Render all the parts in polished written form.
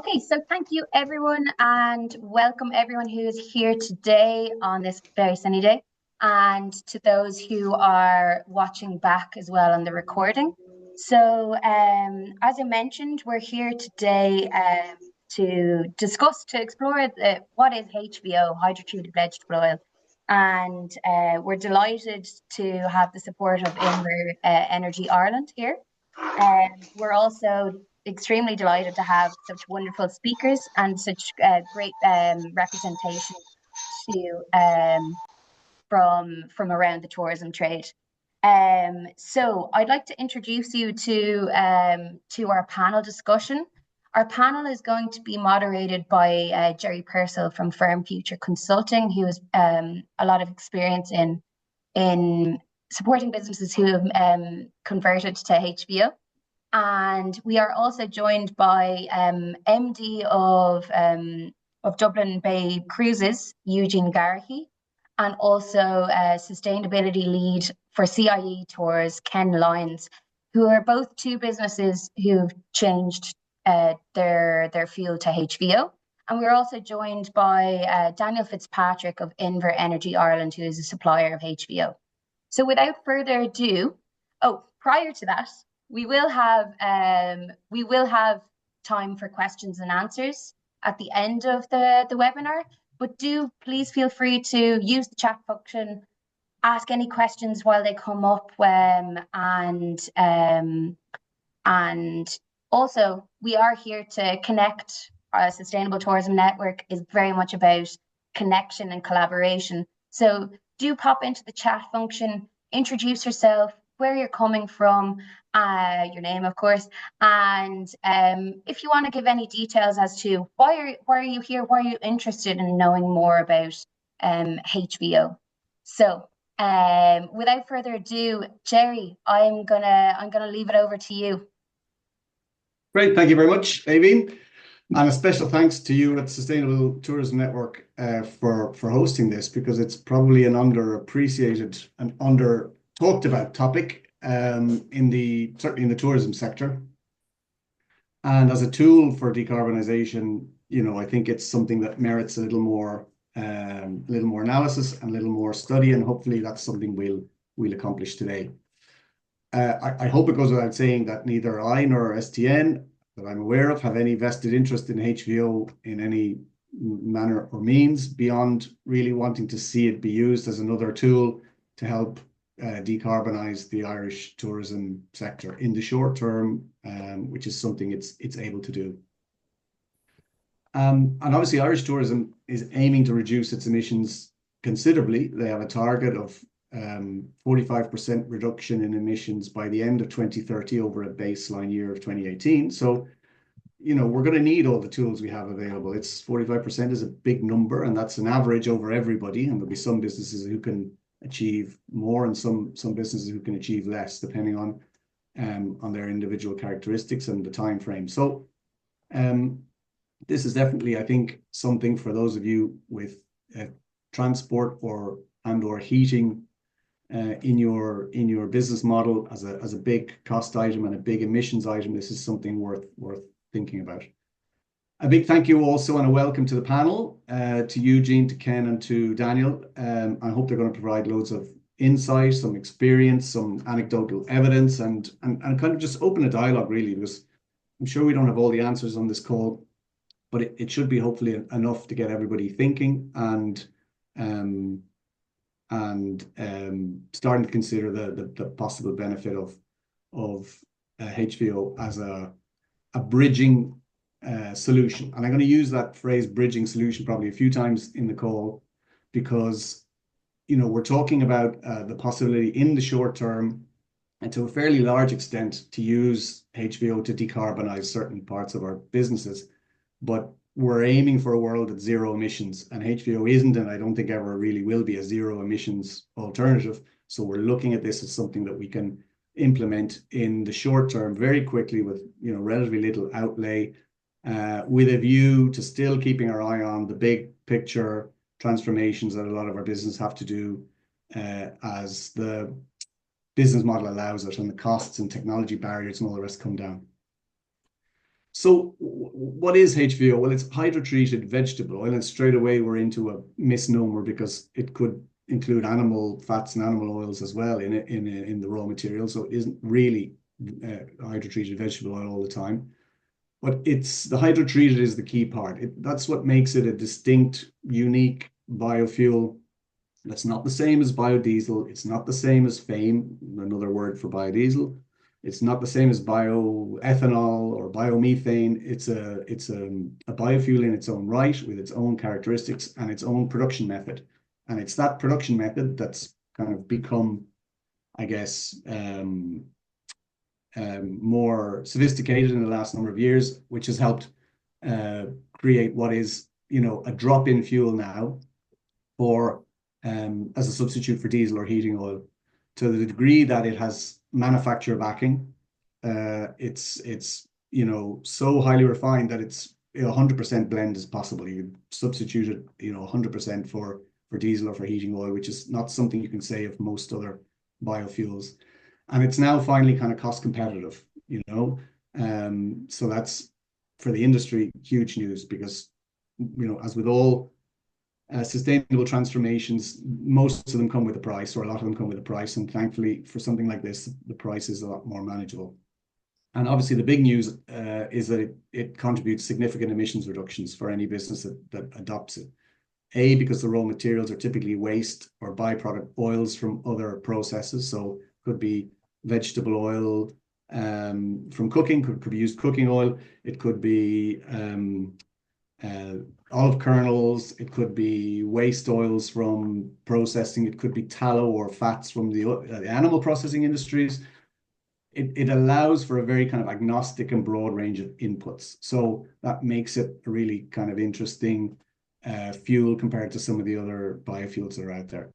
Okay, so thank you everyone and welcome everyone who is here today on this very sunny day, and to those who are watching back as well on the recording. So as I mentioned, we're here today to explore what is HVO, hydrotreated vegetable oil. And we're delighted to have the support of Inver Energy Ireland here. We're also extremely delighted to have such wonderful speakers and such great representation to from around the tourism trade. So I'd like to introduce you to our panel discussion. Our panel is going to be moderated by Jerry Purcell from Firm Future Consulting, who has a lot of experience in supporting businesses who have converted to HVO. And we are also joined by MD of Dublin Bay Cruises, Eugene Garrahy, and also sustainability lead for CIE Tours, Ken Lyons, who are both two businesses who've changed their fuel to HVO. And we're also joined by Daniel Fitzpatrick of Inver Energy Ireland, who is a supplier of HVO. So without further ado, prior to that, we will have time for questions and answers at the end of the webinar, but do please feel free to use the chat function, ask any questions while they come up, and also we are here to connect. Our Sustainable Tourism Network is very much about connection and collaboration. So do pop into the chat function, introduce yourself, where you're coming from, your name, of course, and if you want to give any details as to why are you here, why are you interested in knowing more about HVO. So without further ado, Jerry, I'm gonna leave it over to you. Great, thank you very much, Aoibhinn. And a special thanks to you at Sustainable Tourism Network for hosting this, because it's probably an underappreciated and under talked about topic certainly in the tourism sector. And as a tool for decarbonisation, I think it's something that merits a little more analysis and a little more study, and hopefully that's something we'll accomplish today. I hope it goes without saying that neither I nor STN that I'm aware of have any vested interest in HVO in any manner or means, beyond really wanting to see it be used as another tool to help decarbonise the Irish tourism sector in the short term, which is something it's able to do. And obviously Irish tourism is aiming to reduce its emissions considerably. They have a target of 45% reduction in emissions by the end of 2030 over a baseline year of 2018. So, we're going to need all the tools we have available. It's 45% is a big number, and that's an average over everybody. And there'll be some businesses who can achieve more and some businesses who can achieve less, depending on their individual characteristics and the time frame. So this is definitely, I think, something for those of you with transport or heating in your business model as a big cost item and a big emissions item. This is something worth thinking about. A big thank you also and a welcome to the panel, to Eugene, to Ken, and to Daniel. I hope they're going to provide loads of insight, some experience, some anecdotal evidence, and kind of just open a dialogue, really, because I'm sure we don't have all the answers on this call, but it should be hopefully enough to get everybody thinking and starting to consider the possible benefit of HVO as a bridging solution. And I'm going to use that phrase bridging solution probably a few times in the call, because we're talking about the possibility in the short term, and to a fairly large extent, to use HVO to decarbonize certain parts of our businesses. But we're aiming for a world at zero emissions, and HVO isn't, and I don't think ever really will be, a zero emissions alternative. So we're looking at this as something that we can implement in the short term very quickly with relatively little outlay, with a view to still keeping our eye on the big picture transformations that a lot of our business have to do as the business model allows it and the costs and technology barriers and all the rest come down. So what is HVO? Well, it's hydrotreated vegetable oil, and straight away we're into a misnomer because it could include animal fats and animal oils as well in the raw material. So it isn't really hydrotreated vegetable oil all the time. But it's the hydrotreated is the key part. That's what makes it a distinct, unique biofuel. That's not the same as biodiesel. It's not the same as FAME, another word for biodiesel. It's not the same as bioethanol or biomethane. It's a biofuel in its own right with its own characteristics and its own production method. And it's that production method that's kind of become, I guess, more sophisticated in the last number of years, which has helped uh, create what is, a drop-in fuel now for as a substitute for diesel or heating oil. To the degree that it has manufacturer backing, it's so highly refined that it's 100% blend is possible. You substitute it 100% for diesel or for heating oil, which is not something you can say of most other biofuels. And it's now finally kind of cost competitive. So that's for the industry huge news because as with all sustainable transformations, most of them come with a price, or a lot of them come with a price. And thankfully, for something like this, the price is a lot more manageable. And obviously, the big news is that it contributes significant emissions reductions for any business that adopts it. A, because the raw materials are typically waste or byproduct oils from other processes. So could be vegetable oil from cooking, could be used cooking oil. It could be uh, olive kernels. It could be waste oils from processing. It could be tallow or fats from the animal processing industries. It allows for a very kind of agnostic and broad range of inputs. So that makes it a really kind of interesting fuel compared to some of the other biofuels that are out there.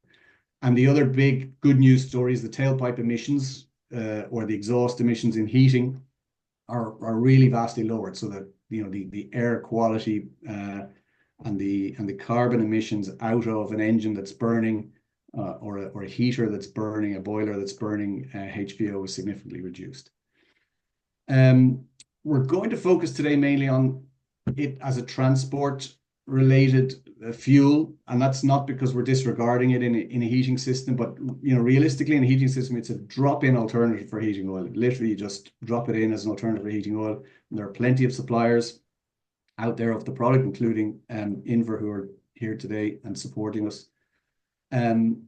And the other big good news story is the tailpipe emissions or the exhaust emissions in heating are really vastly lowered, so that the air quality and the carbon emissions out of an engine that's burning or a heater that's burning, a boiler that's burning HVO is significantly reduced. Um, we're going to focus today mainly on it as a transport related fuel, and that's not because we're disregarding it in a heating system, but realistically in a heating system, it's a drop-in alternative for heating oil. Literally, you just drop it in as an alternative for heating oil. And there are plenty of suppliers out there of the product, including Inver, who are here today and supporting us. And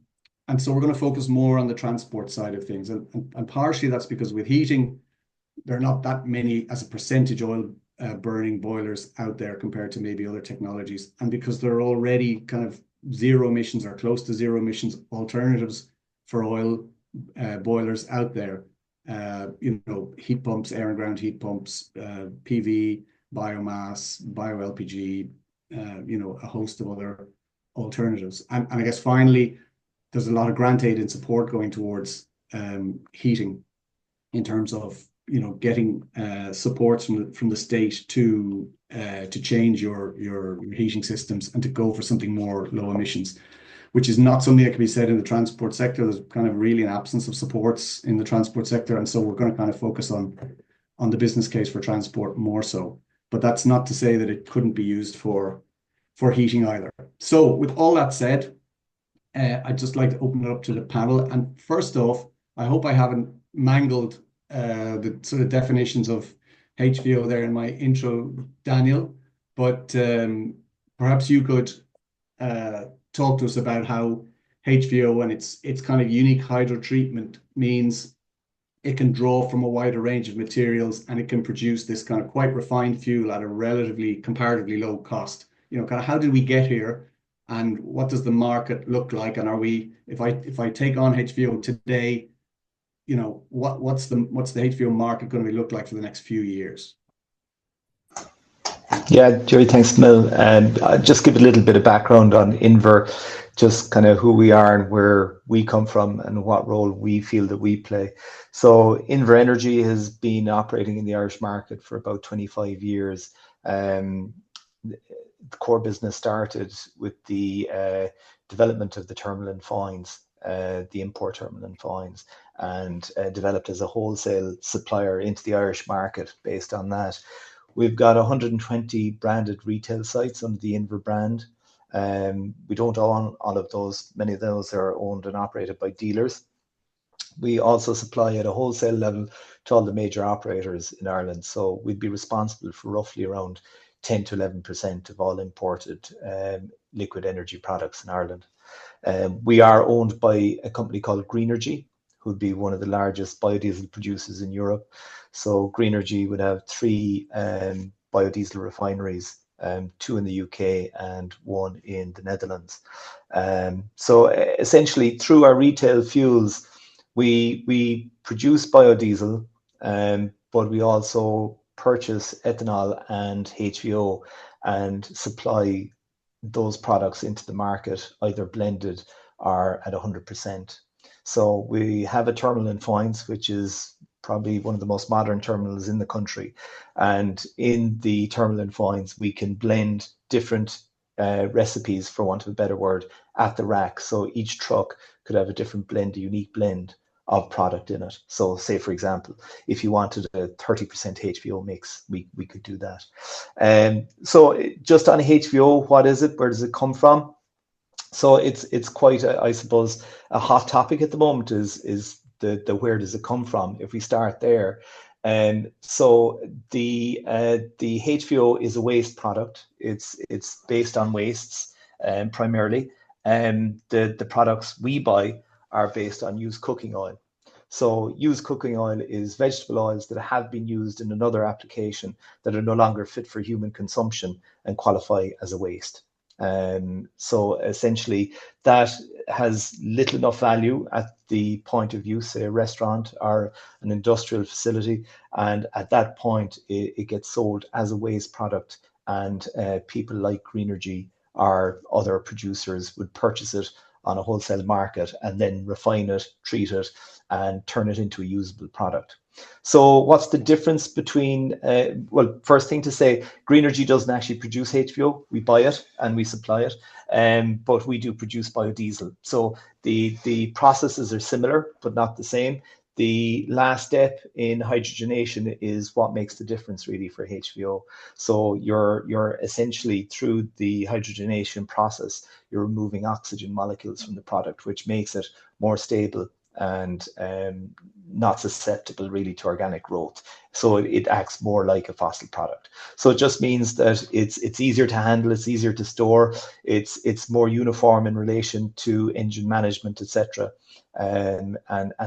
so we're going to focus more on the transport side of things, and partially that's because with heating, there are not that many as a percentage oil burning boilers out there compared to maybe other technologies. And because there are already kind of zero emissions or close to zero emissions alternatives for oil boilers out there, heat pumps, air and ground heat pumps, PV, biomass, bio LPG, a host of other alternatives. And I guess finally, there's a lot of grant aid and support going towards heating in terms of getting supports from the state to change your heating systems and to go for something more low emissions, which is not something that can be said in the transport sector. There's kind of really an absence of supports in the transport sector, and so we're going to kind of focus on the business case for transport more so. But that's not to say that it couldn't be used for heating either. So with all that said, I'd just like to open it up to the panel. And first off, I hope I haven't mangled the sort of definitions of HVO there in my intro, Daniel, but perhaps you could talk to us about how HVO and its kind of unique hydrotreatment means it can draw from a wider range of materials and it can produce this kind of quite refined fuel at a relatively comparatively low cost. Kind of how did we get here, and what does the market look like? And are we, if I take on HVO today, what's the HVO market going to look like for the next few years? Yeah, Jerry, thanks, Mel. And I'll just give a little bit of background on Inver, just kind of who we are and where we come from and what role we feel that we play. So Inver Energy has been operating in the Irish market for about 25 years. The core business started with the development of the terminal in Foynes, the import terminal in Foynes, and developed as a wholesale supplier into the Irish market based on that. We've got 120 branded retail sites under the Inver brand. We don't own all of those. Many of those are owned and operated by dealers. We also supply at a wholesale level to all the major operators in Ireland. So we'd be responsible for roughly around 10 to 11% of all imported liquid energy products in Ireland. We are owned by a company called Greenergy, who would be one of the largest biodiesel producers in Europe. So Greenergy would have 3 biodiesel refineries, 2 in the UK and 1 in the Netherlands. So essentially, through our retail fuels, we produce biodiesel, but we also purchase ethanol and HVO and supply those products into the market, either blended or at 100%. So we have a terminal in Foynes, which is probably one of the most modern terminals in the country. And in the terminal in Foynes, we can blend different recipes, for want of a better word, at the rack. So each truck could have a different blend, a unique blend of product in it. So say, for example, if you wanted a 30% HVO mix, we could do that. So just on HVO, what is it? Where does it come from? So it's quite, I suppose, a hot topic at the moment is the where does it come from? If we start there. So the HVO is a waste product. It's based on wastes primarily. The products we buy are based on used cooking oil. So used cooking oil is vegetable oils that have been used in another application that are no longer fit for human consumption and qualify as a waste. So essentially that has little enough value at the point of use, say a restaurant or an industrial facility, and at that point it gets sold as a waste product, and people like Greenergy or other producers would purchase it on a wholesale market and then refine it, treat it, and turn it into a usable product. So what's the difference between, well, first thing to say, Greenergy doesn't actually produce HVO. We buy it and we supply it, but we do produce biodiesel. So the processes are similar, but not the same. The last step in hydrogenation is what makes the difference really for HVO. So you're essentially, through the hydrogenation process, you're removing oxygen molecules from the product, which makes it more stable and not susceptible really to organic growth. So it acts more like a fossil product. So it just means that it's easier to handle, it's easier to store, it's more uniform in relation to engine management, etc. And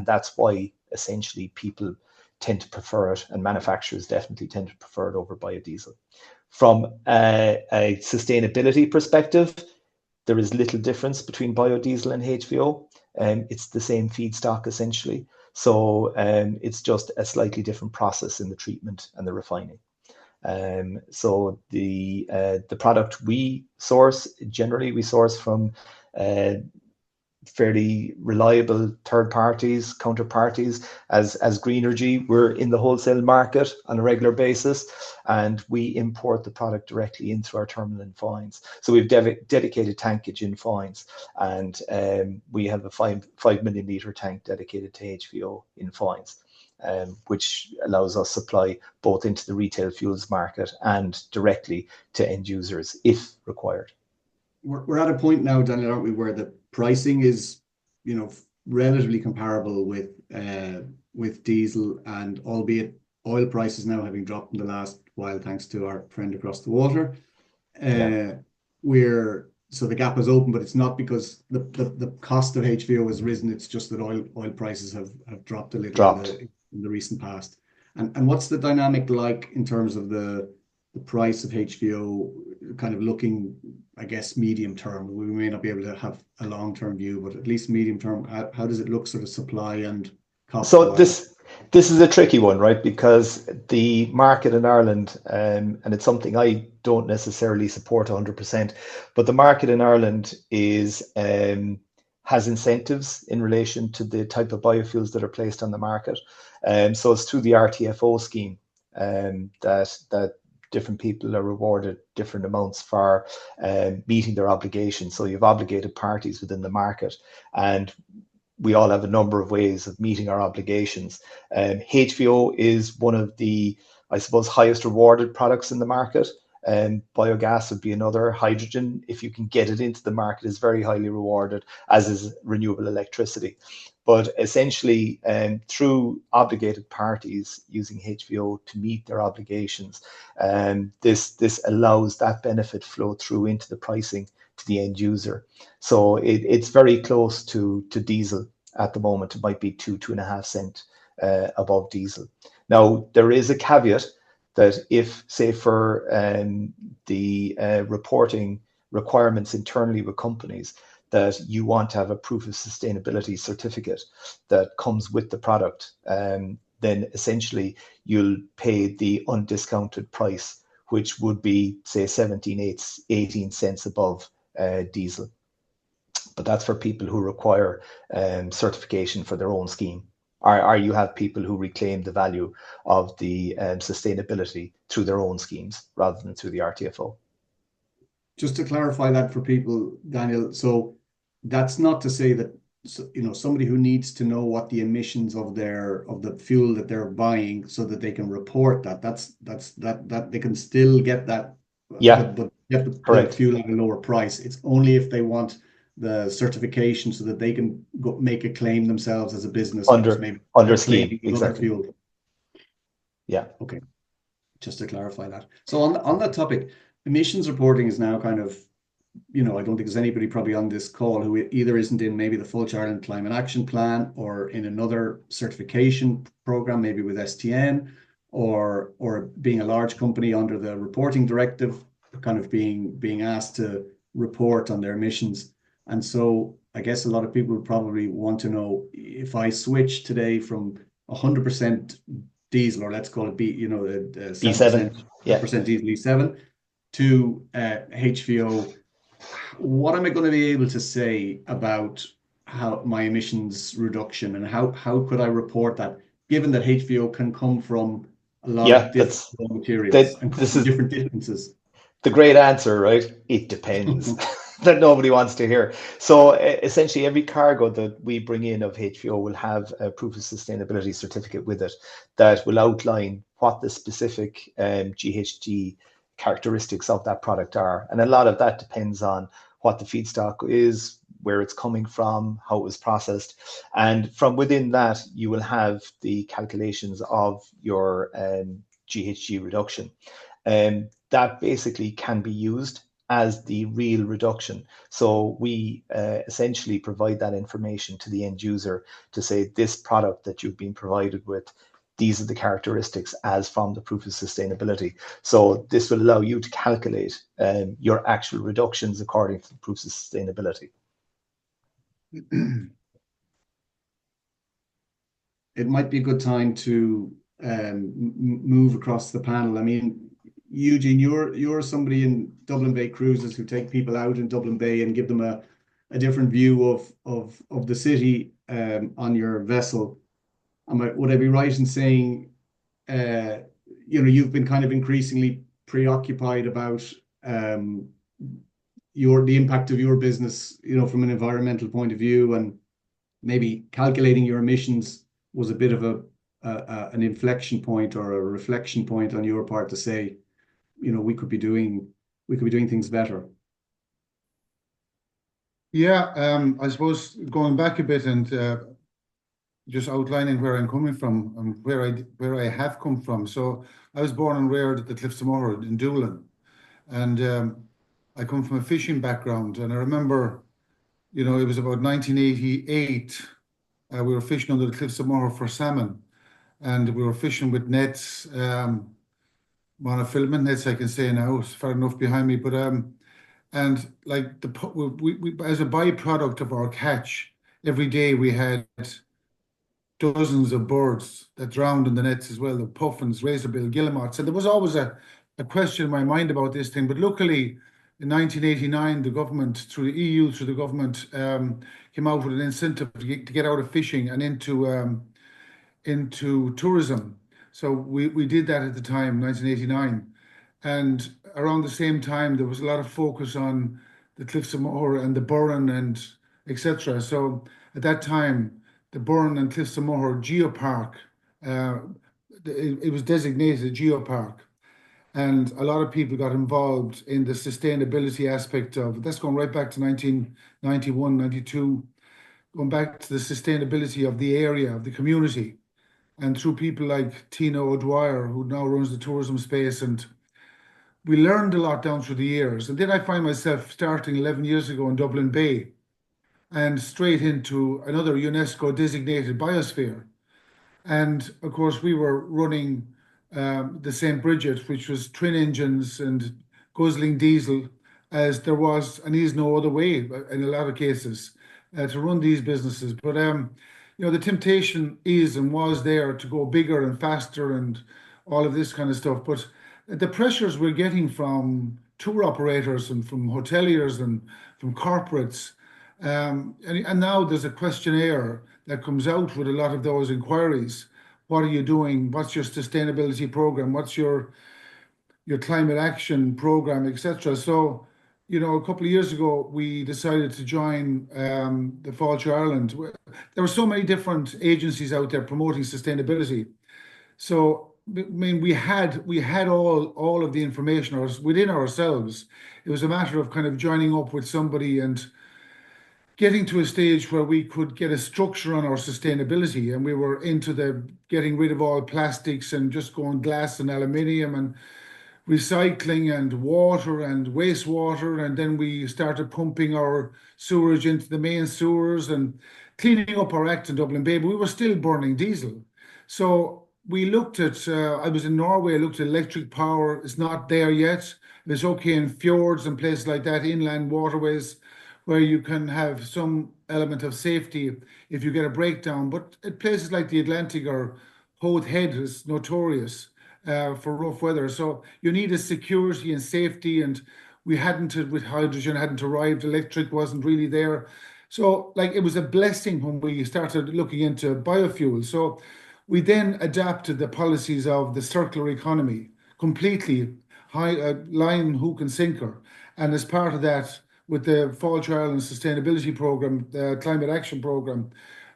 that's why essentially people tend to prefer it, and manufacturers definitely tend to prefer it over biodiesel. From a sustainability perspective, there is little difference between biodiesel and HVO. It's the same feedstock essentially. So it's just a slightly different process in the treatment and the refining. So the product we source, generally we source from fairly reliable third parties, counterparties. As Greenergy, we're in the wholesale market on a regular basis, and we import the product directly into our terminal in Foynes. So we've dedicated tankage in Foynes, and we have a 5 million litre tank dedicated to HVO in Foynes, which allows us supply both into the retail fuels market and directly to end users if required. We're at a point now, Daniel, aren't we, where the pricing is, relatively comparable with diesel, and albeit oil prices now having dropped in the last while, thanks to our friend across the water. So the gap is open, but it's not because the cost of HVO has risen. It's just that oil prices have dropped a little in the recent past. And what's the dynamic like in terms of the price of HVO, kind of looking, I guess, medium term? We may not be able to have a long-term view, but at least medium term, how does it look, sort of supply and cost? So this is a tricky one, right? Because the market in Ireland, and it's something I don't necessarily support 100%, but the market in Ireland has incentives in relation to the type of biofuels that are placed on the market. So it's through the RTFO scheme that different people are rewarded different amounts for meeting their obligations. So you have obligated parties within the market, and we all have a number of ways of meeting our obligations. HVO is one of the I suppose, highest rewarded products in the market. And biogas would be another. Hydrogen, if you can get it into the market, is very highly rewarded, as is renewable electricity. But essentially, through obligated parties using HVO to meet their obligations, this allows that benefit flow through into the pricing to the end user. So it's very close to diesel at the moment. It might be 2.5 cent above diesel. Now, there is a caveat that if, say, for the reporting requirements internally with companies, that you want to have a proof of sustainability certificate that comes with the product, then essentially you'll pay the undiscounted price, which would be, say, 18 cents above diesel. But that's for people who require certification for their own scheme. Or you have people who reclaim the value of the sustainability through their own schemes rather than through the RTFO. Just to clarify that for people, Daniel, so that's not to say that somebody who needs to know what the emissions of the fuel that they're buying so that they can report that they can still get that, but get the fuel at a lower price. It's only if they want the certification so that they can make a claim themselves as a business under scheme, exactly. Fuel. Yeah. Okay. Just to clarify that. So on that topic, emissions reporting is now kind of, I don't think there's anybody probably on this call who either isn't in maybe the Fulch Ireland Climate Action Plan or in another certification program, maybe with STN, or being a large company under the reporting directive, kind of being asked to report on their emissions. And so I guess a lot of people would probably want to know, if I switch today from 100% diesel, or let's call it E7, 7% diesel E7 to HVO, what am I going to be able to say about how my emissions reduction, and how could I report that, given that HVO can come from a lot of different materials and different distances? The great answer, right? It depends. That nobody wants to hear. So essentially, every cargo that we bring in of HVO will have a proof of sustainability certificate with it that will outline what the specific GHG characteristics of that product are. And a lot of that depends on what the feedstock is, where it's coming from, how it was processed. And from within that, you will have the calculations of your GHG reduction. That basically can be used as the real reduction. So we essentially provide that information to the end user to say, this product that you've been provided with, these are the characteristics as from the proof of sustainability. So this will allow you to calculate your actual reductions according to the proofs of sustainability. It might be a good time to move across the panel. I mean, Eugene, you're somebody in Dublin Bay Cruises who take people out in Dublin Bay and give them a different view of the city on your vessel. Would I be right in saying, you've been kind of increasingly preoccupied about the impact of your business, from an environmental point of view, and maybe calculating your emissions was a bit of an inflection point or a reflection point on your part to say, we could be doing things better. Yeah, I suppose going back a bit and just outlining where I'm coming from and where I have come from. So I was born and reared at the Cliffs of Moher in Doolin, and I come from a fishing background. And I remember, it was about 1988. We were fishing under the Cliffs of Moher for salmon, and we were fishing with nets, monofilament nets, I can say now. It's far enough behind me, but and like we as a byproduct of our catch, every day we had dozens of birds that drowned in the nets as well, the puffins, razorbill, guillemots. And there was always a question in my mind about this thing. But luckily, in 1989, the government, through the EU, through the government, came out with an incentive to get out of fishing and into tourism. So we did that at the time, 1989. And around the same time, there was a lot of focus on the Cliffs of Moher and the Burren and etc. So at that time, the Burren and Cliffs of Moher Geopark, it was designated a geopark. And a lot of people got involved in the sustainability aspect of that's going right back to 1991, 92, going back to the sustainability of the area, of the community. And through people like Tina O'Dwyer, who now runs the tourism space. And we learned a lot down through the years. And then I find myself starting 11 years ago in Dublin Bay and straight into another UNESCO designated biosphere. And of course, we were running the St. Bridget, which was twin engines and guzzling diesel, as there was and is no other way in a lot of cases to run these businesses. But the temptation is and was there to go bigger and faster and all of this kind of stuff. But the pressures we're getting from tour operators and from hoteliers and from corporates, and now there's a questionnaire that comes out with a lot of those inquiries. What are you doing? What's your sustainability program? What's your climate action program, etc. So, a couple of years ago, we decided to join the Fáilte Ireland. There were so many different agencies out there promoting sustainability. So, I mean, we had all of the information within ourselves. It was a matter of kind of joining up with somebody and getting to a stage where we could get a structure on our sustainability, and we were into the getting rid of all plastics and just going glass and aluminium and recycling and water and wastewater. And then we started pumping our sewage into the main sewers and cleaning up our act in Dublin Bay, but we were still burning diesel. So we looked at, I was in Norway, I looked at electric power. It's not there yet. It's okay in fjords and places like that, inland waterways, where you can have some element of safety if you get a breakdown. But at places like the Atlantic or Howth Head is notorious for rough weather. So you need a security and safety, and we hadn't, with hydrogen, hadn't arrived, electric wasn't really there. So it was a blessing when we started looking into biofuels. So we then adapted the policies of the circular economy completely, line, hook and sinker. And as part of that, with the Fáilte Ireland Sustainability Programme, the Climate Action Programme,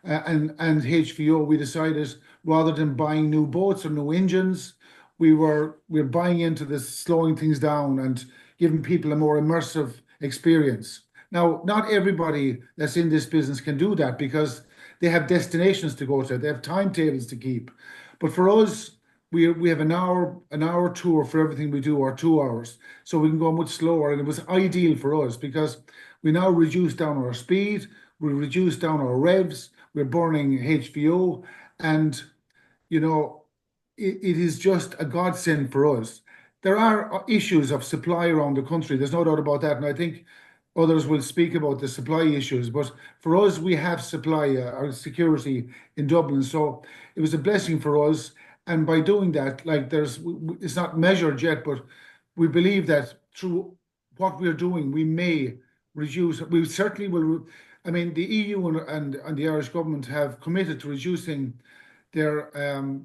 and HVO, we decided rather than buying new boats or new engines, we're buying into this, slowing things down and giving people a more immersive experience. Now, not everybody that's in this business can do that because they have destinations to go to, they have timetables to keep. But for us, we have an hour tour for everything we do, or 2 hours, so we can go much slower. And it was ideal for us because we now reduce down our speed, we reduce down our revs, we're burning HVO, and it is just a godsend for us. There are issues of supply around the country. There's no doubt about that, and I think others will speak about the supply issues. But for us, we have supply, our security in Dublin, so it was a blessing for us. And by doing that, it's not measured yet, but we believe that through what we're doing, we may reduce. We certainly will. I mean, the EU and the Irish government have committed to reducing their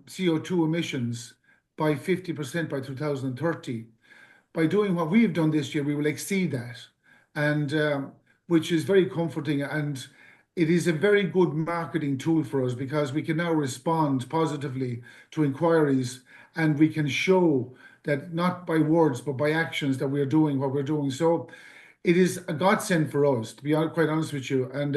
CO2 emissions by 50% by 2030. By doing what we've done this year, we will exceed that, and which is very comforting. And it is a very good marketing tool for us because we can now respond positively to inquiries, and we can show that not by words but by actions that we're doing what we're doing. So it is a godsend for us, to be quite honest with you. And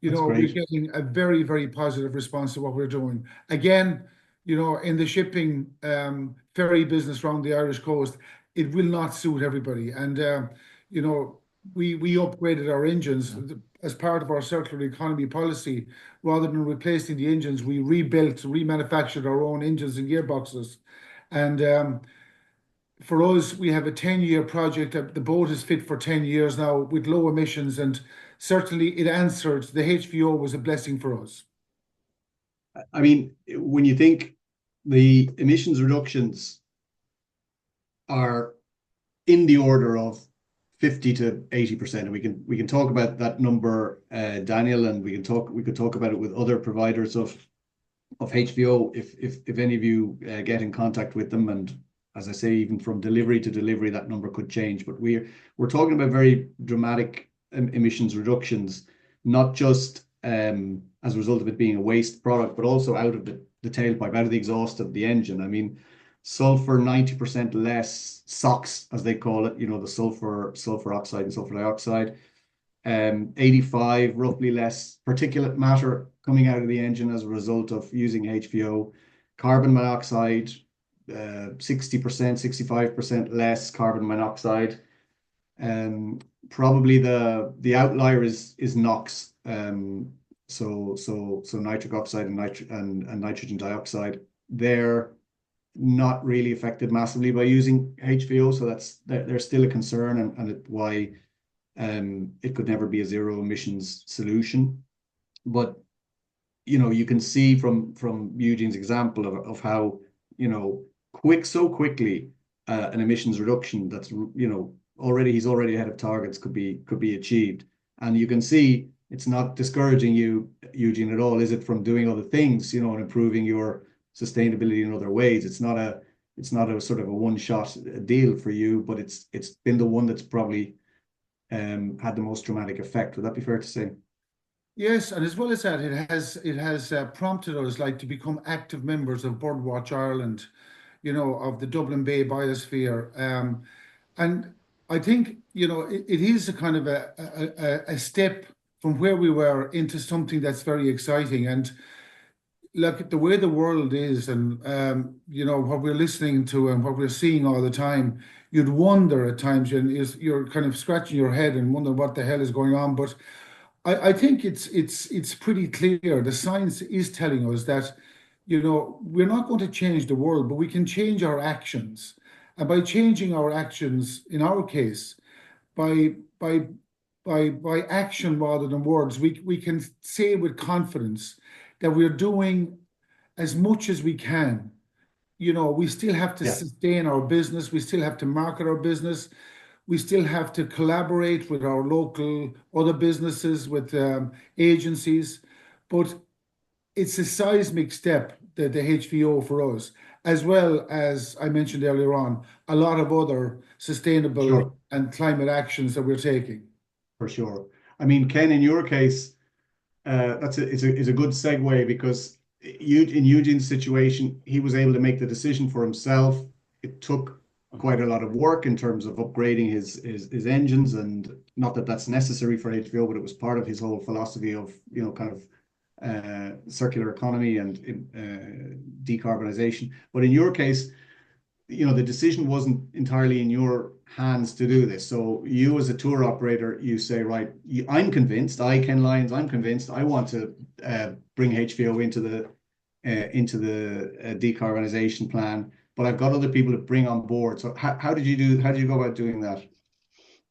we're getting a very, very positive response to what we're doing. Again, in the shipping ferry business around the Irish coast, it will not suit everybody. And we upgraded our engines as part of our circular economy policy. Rather than replacing the engines, we remanufactured our own engines and gearboxes. And for us, we have a 10-year project. The boat is fit for 10 years now with low emissions, and certainly it answered. The HVO was a blessing for us. I mean, when you think the emissions reductions are in the order of 50 to 80%, and we can talk about that number, Daniel, and we could talk about it with other providers of HVO if any of you get in contact with them. And as I say, even from delivery to delivery, that number could change. But we're talking about very dramatic emissions reductions, not just as a result of it being a waste product, but also out of the tailpipe, out of the exhaust of the engine. I mean, sulfur 90% less SOx, as they call it, the sulfur oxide and sulfur dioxide. 85 roughly less particulate matter coming out of the engine as a result of using HVO. Carbon monoxide, 60%, 65% less carbon monoxide. Probably the outlier is NOx. So nitric oxide and nitrogen dioxide. They're not really affected massively by using HVO, so there's still a concern, and why it could never be a zero emissions solution. But you can see from Eugene's example of how so quickly an emissions reduction that's he's already ahead of targets could be achieved. And you can see it's not discouraging you, Eugene, at all, is it, from doing other things, and improving your sustainability in other ways. It's not a sort of a one-shot deal for you, but it's been the one that's probably had the most dramatic effect. Would that be fair to say? Yes, and as well as that, it has prompted us to become active members of Birdwatch Ireland, of the Dublin Bay Biosphere, and I think it is a kind of a step from where we were into something that's very exciting. And look, the way the world is, and what we're listening to and what we're seeing all the time, you'd wonder at times, and you're kind of scratching your head and wondering what the hell is going on. But I think it's pretty clear. The science is telling us that we're not going to change the world, but we can change our actions. And by changing our actions, in our case, by action rather than words, we can say with confidence that we're doing as much as we can. We still have to sustain our business. We still have to market our business. We still have to collaborate with our local other businesses, with agencies. But it's a seismic step, the HVO for us, as well as I mentioned earlier on, a lot of other sustainable and climate actions that we're taking. For sure. I mean, Ken, in your case, it's a good segue, because in Eugene's situation, he was able to make the decision for himself. It took quite a lot of work in terms of upgrading his engines, and not that that's necessary for HVO, but it was part of his whole philosophy of kind of circular economy and decarbonization. But in your case, the decision wasn't entirely in your hands to do this. So you, as a tour operator, you say, right, I'm convinced, Ken Lyons, I'm convinced I want to bring HVO into the decarbonization plan, but I've got other people to bring on board. So how did you go about doing that?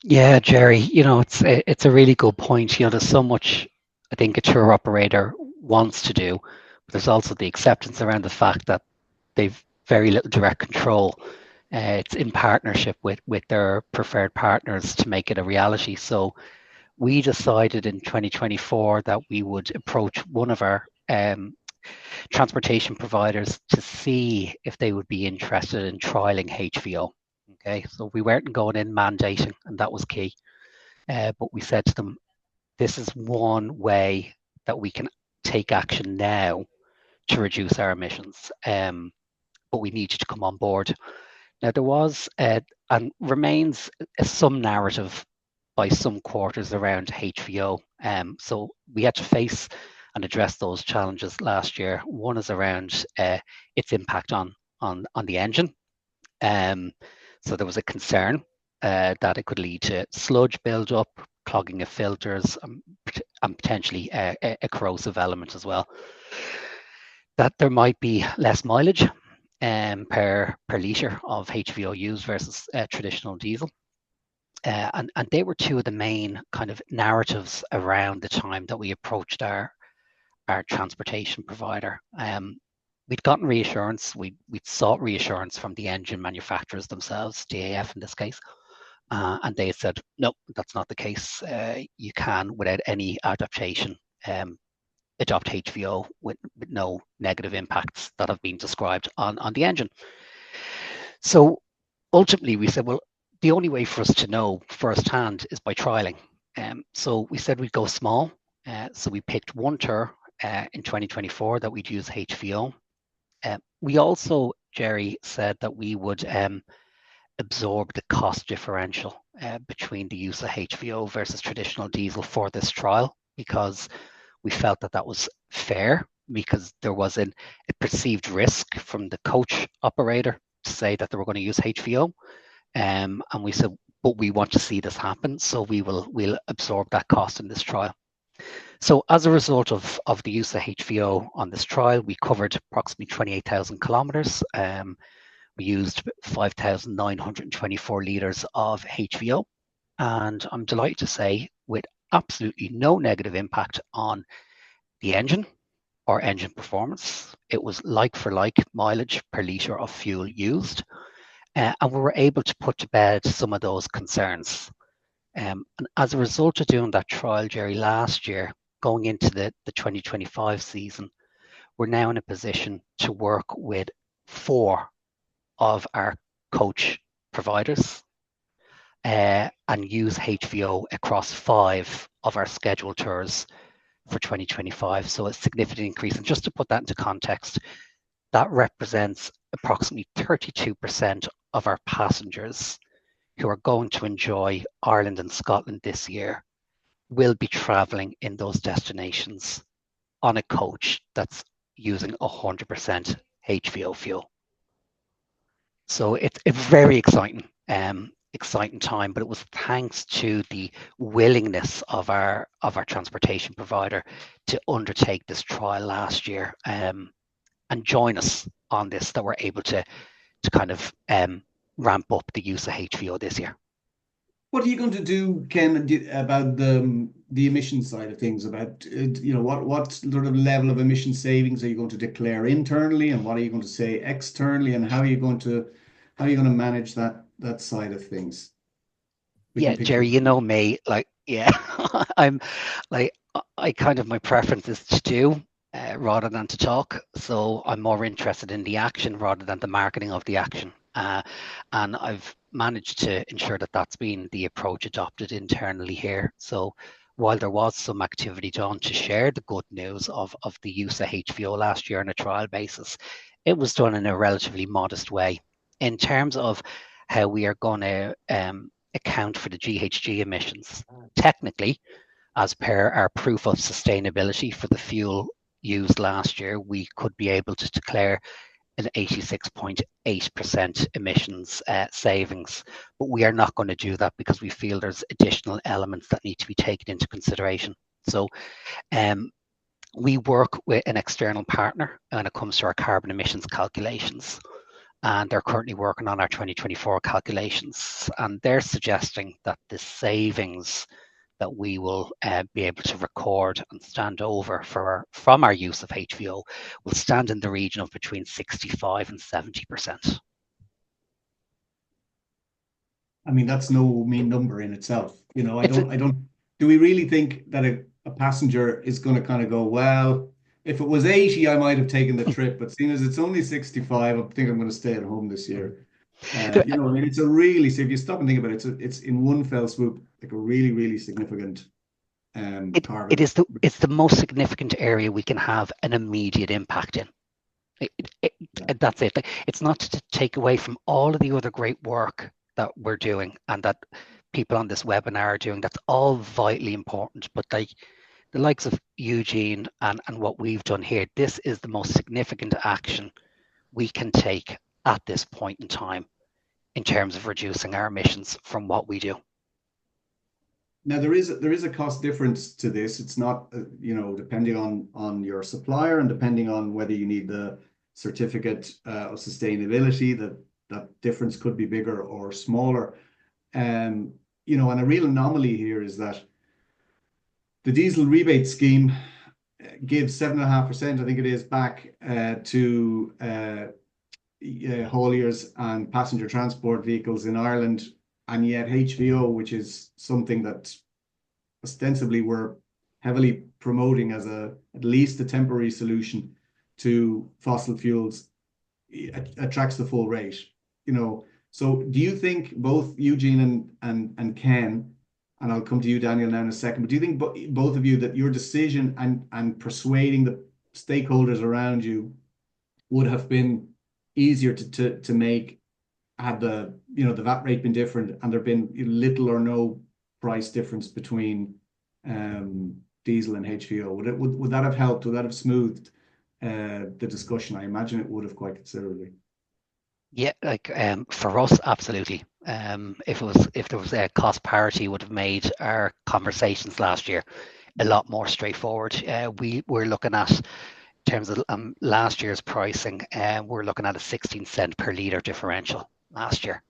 Yeah, Jerry, it's a really good point. There's so much I think a tour operator wants to do, but there's also the acceptance around the fact that they've very little direct control. It's in partnership with their preferred partners to make it a reality. So we decided in 2024 that we would approach one of our transportation providers to see if they would be interested in trialing HVO. Okay, so we weren't going in mandating, and that was key. But we said to them, this is one way that we can take action now to reduce our emissions. But we need you to come on board. Now, there was and remains some narrative by some quarters around HVO. So we had to face and address those challenges last year. One is around its impact on the engine. So there was a concern that it could lead to sludge buildup, clogging of filters, and potentially a corrosive element as well. That there might be less mileage per litre of HVO used versus traditional diesel. And they were two of the main kind of narratives around the time that we approached our transportation provider. We'd gotten reassurance, we'd sought reassurance from the engine manufacturers themselves, DAF in this case, and they said, no, that's not the case. You can, without any adaptation, adopt HVO with no negative impacts that have been described on the engine. So ultimately we said, well, the only way for us to know firsthand is by trialing. So we said we'd go small. So we picked one tour in 2024 that we'd use HVO. We also, Jerry, said that we would absorb the cost differential between the use of HVO versus traditional diesel for this trial, because we felt that that was fair, because there was a perceived risk from the coach operator to say that they were going to use HVO. And we said, but we want to see this happen, so we'll absorb that cost in this trial. So as a result of the use of HVO on this trial, we covered approximately 28,000 kilometers. We used 5,924 litres of HVO. And I'm delighted to say, with absolutely no negative impact on the engine or engine performance, it was like for like mileage per litre of fuel used. And we were able to put to bed some of those concerns. And as a result of doing that trial, Jerry, last year, going into the 2025 season, we're now in a position to work with 4 of our coach providers and use HVO across 5 of our scheduled tours for 2025. So a significant increase. And just to put that into context, that represents approximately 32% of our passengers who are going to enjoy Ireland and Scotland this year will be traveling in those destinations on a coach that's using 100% HVO fuel. So it's a very exciting time, but it was thanks to the willingness of our transportation provider to undertake this trial last year and join us on this that we're able to kind of ramp up the use of HVO this year. What are you going to do, Ken, about the emission side of things? About what sort of level of emission savings are you going to declare internally, and what are you going to say externally, and how are you going to manage that side of things? Yeah, Jerry, you know me, I'm like I kind of, my preference is to do rather than to talk. So I'm more interested in the action rather than the marketing of the action. And I've managed to ensure that that's been the approach adopted internally here. So while there was some activity done to share the good news of the use of HVO last year on a trial basis, it was done in a relatively modest way. In terms of how we are going to account for the GHG emissions, technically, as per our proof of sustainability for the fuel used last year, we could be able to declare an 86.8% emissions savings, but we are not going to do that because we feel there's additional elements that need to be taken into consideration. So we work with an external partner when it comes to our carbon emissions calculations, and they're currently working on our 2024 calculations, and they're suggesting that the savings that we will be able to record and stand over from our use of HVO will stand in the region of between 65 and 70%. I mean, that's no mean number in itself. Do we really think that a passenger is going to kind of go, well, if it was 80, I might have taken the trip, but seeing as it's only 65, I think I'm going to stay at home this year. I mean, it's a really, so if you stop and think about it, it's in one fell swoop, like a really, really significant carbon. It's the most significant area we can have an immediate impact in. That's it. It's not to take away from all of the other great work that we're doing and that people on this webinar are doing. That's all vitally important. But the likes of Eugene and what we've done here, this is the most significant action we can take at this point in time in terms of reducing our emissions from what we do. Now there is a cost difference to this. It's not depending on your supplier and depending on whether you need the certificate of sustainability, that difference could be bigger or smaller. And a real anomaly here is that the diesel rebate scheme gives 7.5%, I think it is, back to hauliers and passenger transport vehicles in Ireland, and yet HVO, which is something that ostensibly we're heavily promoting as at least a temporary solution to fossil fuels, attracts the full rate. So do you think, both Eugene and Ken, and I'll come to you, Daniel, now in a second, but do you think both of you that your decision and persuading the stakeholders around you would have been easier to make had the the VAT rate been different and there been little or no price difference between diesel and HVO? Would that have helped? Would that have smoothed the discussion? I imagine it would have quite considerably. Yeah, like for us, absolutely. If there was a cost parity, would have made our conversations last year a lot more straightforward. We were looking at, in terms of last year's pricing, we're looking at a 16 cent per litre differential last year.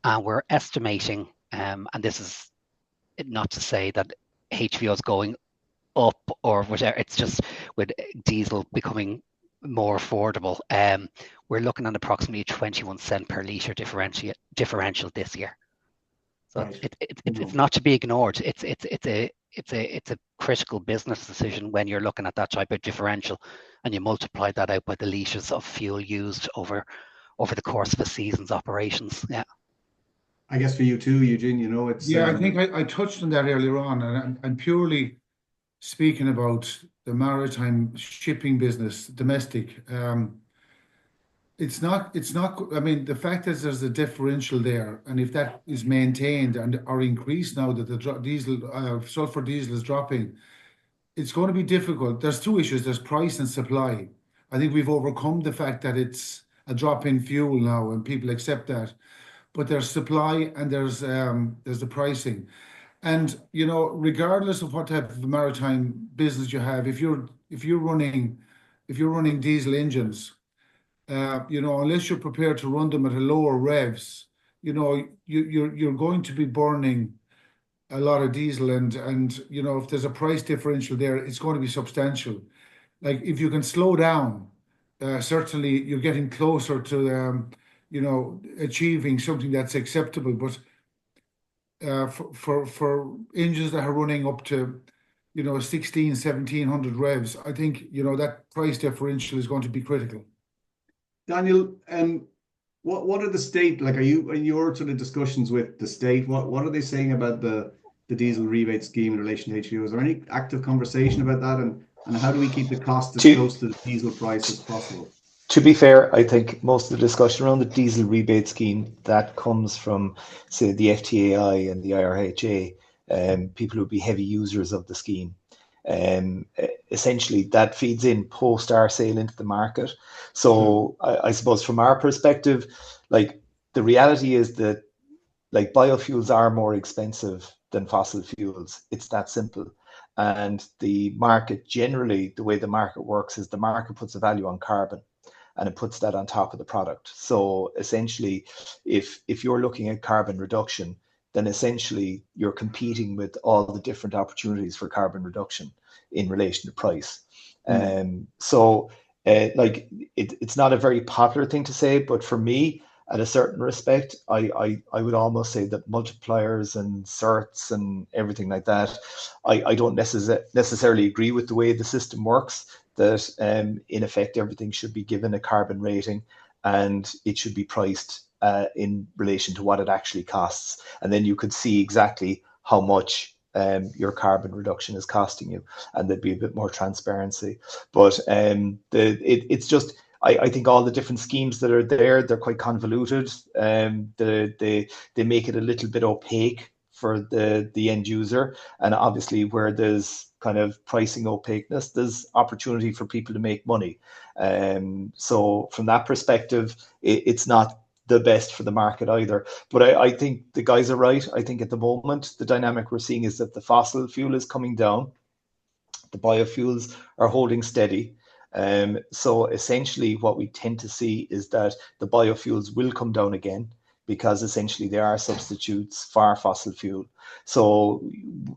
And we're estimating, and this is not to say that HVO is going up or whatever, it's just with diesel becoming more affordable. We're looking at approximately 21 cent per litre differential this year. So Right. it's not to be ignored. It's a critical business decision when you're looking at that type of differential, and you multiply that out by the litres of fuel used over the course of a season's operations. Yeah. I guess for you too, Eugene, it's Yeah, I think I touched on that earlier on, and I'm purely speaking about the maritime shipping business, domestic. It's not, I mean, the fact is there's a differential there, and if that is maintained and or increased now that the sulfur diesel is dropping, it's going to be difficult. There's two issues. There's price and supply. I think we've overcome the fact that it's a drop in fuel now and people accept that. But there's supply and there's the pricing. And regardless of what type of maritime business you have, if you're running diesel engines, unless you're prepared to run them at a lower revs, you're going to be burning a lot of diesel, and if there's a price differential there, it's going to be substantial. Like if you can slow down, certainly you're getting closer to achieving something that's acceptable. But for engines that are running up to 1700 revs, I think that price differential is going to be critical. Daniel, what are the state, like, are you in your sort of discussions with the state? What are they saying about the diesel rebate scheme in relation to HVO? Is there any active conversation about that, and how do we keep the cost as close to the diesel price as possible? To be fair, I think most of the discussion around the diesel rebate scheme that comes from, say, the FTAI and the IRHA, people who would be heavy users of the scheme. Essentially, that feeds in post our sale into the market. So I suppose from our perspective, like the reality is that like biofuels are more expensive than fossil fuels. It's that simple. And the market generally, the way the market works is the market puts a value on carbon and it puts that on top of the product. So essentially, if you're looking at carbon reduction, then essentially you're competing with all the different opportunities for carbon reduction in relation to price. It's not a very popular thing to say, but for me, at a certain respect, I would almost say that multipliers and certs and everything like that, I don't necessarily agree with the way the system works, that in effect everything should be given a carbon rating and it should be priced in relation to what it actually costs. And then you could see exactly how much your carbon reduction is costing you, and there'd be a bit more transparency. But it's just, I think all the different schemes that are there, they're quite convoluted. They make it a little bit opaque for the end user. And obviously where there's kind of pricing opaqueness, there's opportunity for people to make money. So from that perspective, it's not the best for the market either. But I think the guys are right. I think at the moment, the dynamic we're seeing is that the fossil fuel is coming down. The biofuels are holding steady. So essentially what we tend to see is that the biofuels will come down again, because essentially they are substitutes for fossil fuel. So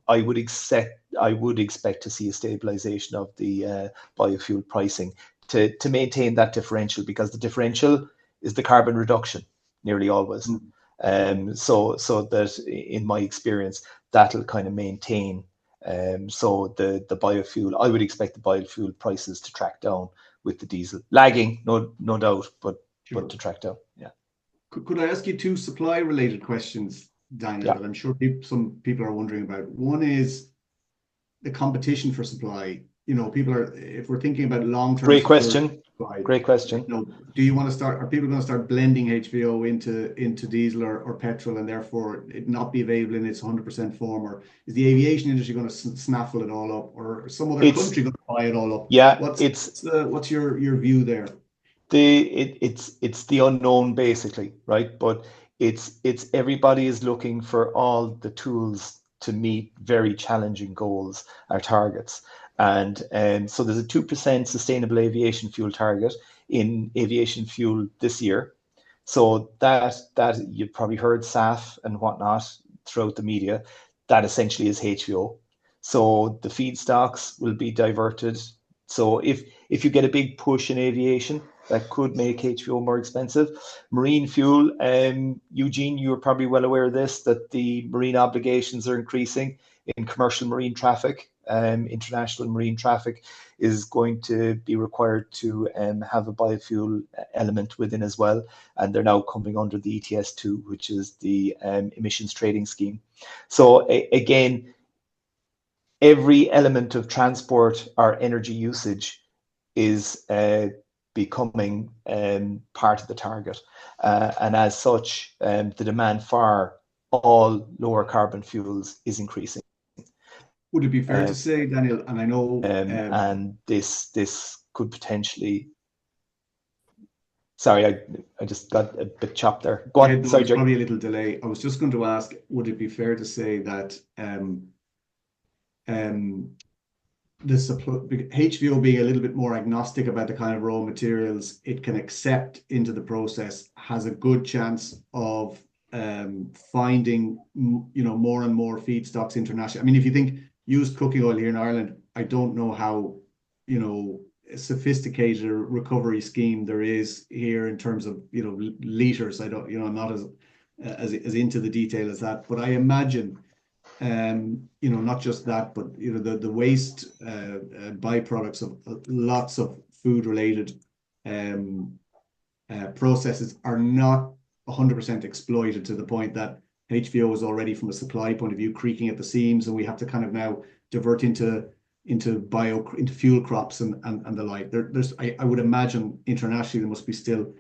I would expect to see a stabilization of the biofuel pricing to maintain that differential, because the differential is the carbon reduction nearly always. So that in my experience, that'll kind of maintain. So the biofuel, I would expect the biofuel prices to track down with the diesel, lagging, no doubt, but to track down. Yeah. Could I ask you two supply-related questions, Daniel, that I'm sure some people are wondering about? One is the competition for supply. People are, if we're thinking about long-term. Great question. Right. Great question. No, do you want to start? Are people going to start blending HVO into diesel or petrol, and therefore it not be available in its 100% form? Or is the aviation industry going to snaffle it all up, or some other country going to buy it all up? Yeah, what's your view there? It's the unknown basically, right? But it's everybody is looking for all the tools to meet very challenging goals or targets. And so there's a 2% sustainable aviation fuel target in aviation fuel this year. So that you've probably heard SAF and whatnot throughout the media. That essentially is HVO. So the feedstocks will be diverted. So if you get a big push in aviation, that could make HVO more expensive. Marine fuel, Eugene, you are probably well aware of this, that the marine obligations are increasing in commercial marine traffic. International marine traffic is going to be required to have a biofuel element within as well. And they're now coming under the ETS2, which is the emissions trading scheme. So again, every element of transport or energy usage is becoming part of the target. And as such, the demand for all lower carbon fuels is increasing. Would it be fair to say, Daniel, and I know... and this could potentially... Sorry, I just got a bit chopped there. Go on. Sorry, There's probably a little delay. I was just going to ask, would it be fair to say that the supply, HVO being a little bit more agnostic about the kind of raw materials it can accept into the process, has a good chance of finding more and more feedstocks internationally? I mean, if you think used cooking oil here in Ireland, I don't know how sophisticated a recovery scheme there is here in terms of liters. I don't, I'm not as into the detail as that, but I imagine not just that, but the waste byproducts of lots of food related processes are not 100% exploited to the point that HVO is already, from a supply point of view, creaking at the seams, and we have to kind of now divert into fuel crops and the like. I would imagine internationally there must be still